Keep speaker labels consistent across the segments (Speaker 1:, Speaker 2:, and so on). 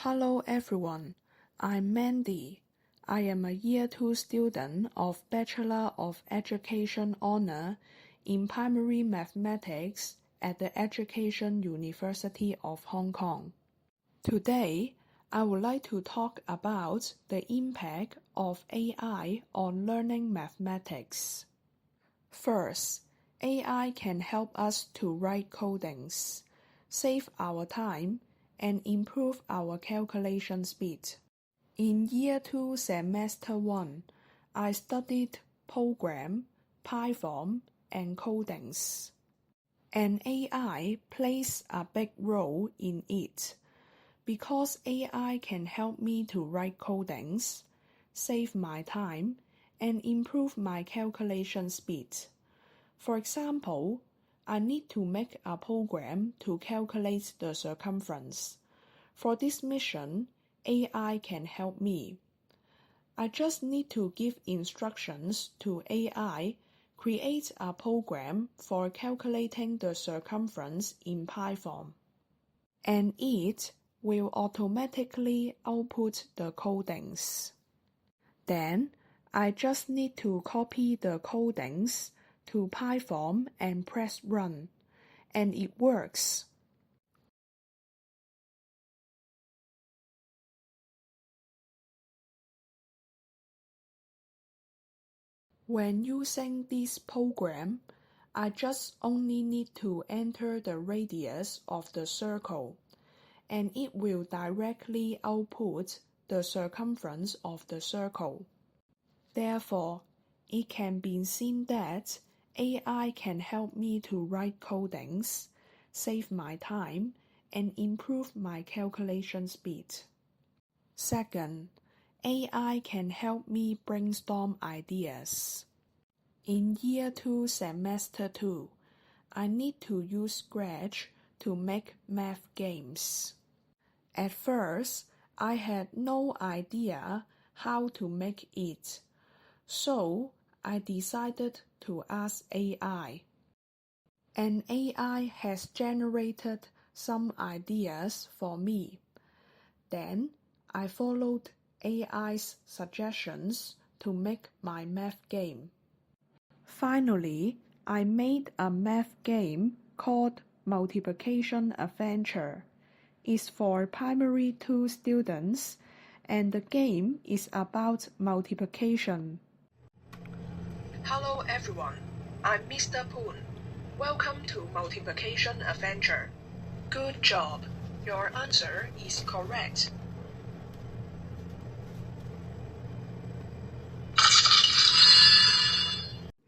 Speaker 1: Hello everyone, I'm Mandy. I am a Year 2 student of Bachelor of Education honor in Primary Mathematics at the Education University of Hong Kong. Today, I would like to talk about the impact of AI on learning mathematics. First, AI can help us to write codings, save our time, and improve our calculation speed. In Year 2 Semester 1, I studied Program, Python, and codings. And AI plays a big role in it, because AI can help me to write codings, save my time, and improve my calculation speed. For example, I need to make a program to calculate the circumference. For this mission, AI can help me. I just need to give instructions to AI, create a program for calculating the circumference in Python, and it will automatically output the codings. Then, I just need to copy the codings to Python and press run, and it works. When using this program, I just only need to enter the radius of the circle, and it will directly output the circumference of the circle. Therefore, it can be seen that AI can help me to write codings, save my time, and improve my calculation speed. Second, AI can help me brainstorm ideas. In Year 2 Semester 2, I need to use Scratch to make math games. At first, I had no idea how to make it, so I decided to ask AI. And AI has generated some ideas for me. Then I followed AI's suggestions to make my math game. Finally, I made a math game called Multiplication Adventure. It's for Primary 2 students, and the game is about multiplication.
Speaker 2: Hello everyone, I'm Mr. Poon. Welcome to Multiplication Adventure. Good job, your answer is correct.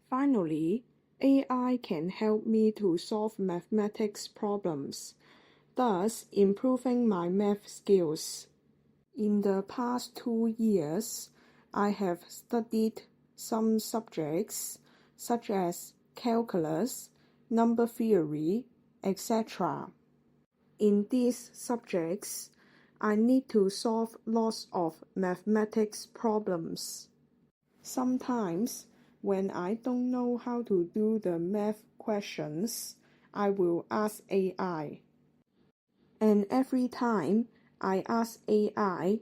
Speaker 1: Finally, AI can help me to solve mathematics problems, thus improving my math skills. In the past 2 years, I have studied some subjects such as calculus, number theory, etc. In these subjects, I need to solve lots of mathematics problems. Sometimes, when I don't know how to do the math questions, I will ask AI. And every time I ask AI,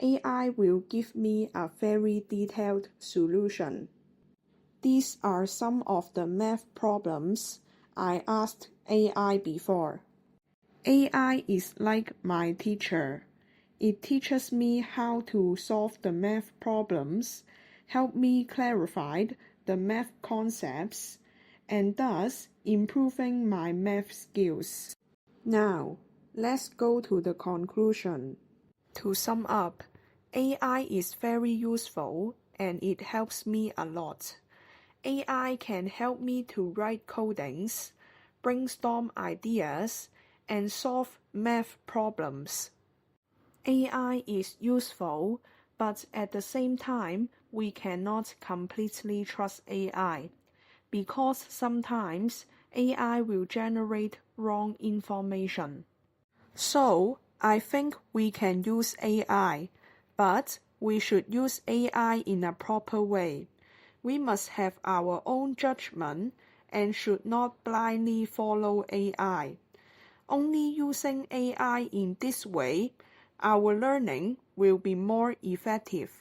Speaker 1: AI will give me a very detailed solution. These are some of the math problems I asked AI before. AI is like my teacher. It teaches me how to solve the math problems, help me clarify the math concepts, and thus improving my math skills. Now, let's go to the conclusion. To sum up, AI is very useful and it helps me a lot. AI can help me to write codings, brainstorm ideas, and solve math problems. AI is useful, but at the same time, we cannot completely trust AI, because sometimes AI will generate wrong information. So, I think we can use AI, but we should use AI in a proper way. We must have our own judgment and should not blindly follow AI. Only using AI in this way, our learning will be more effective.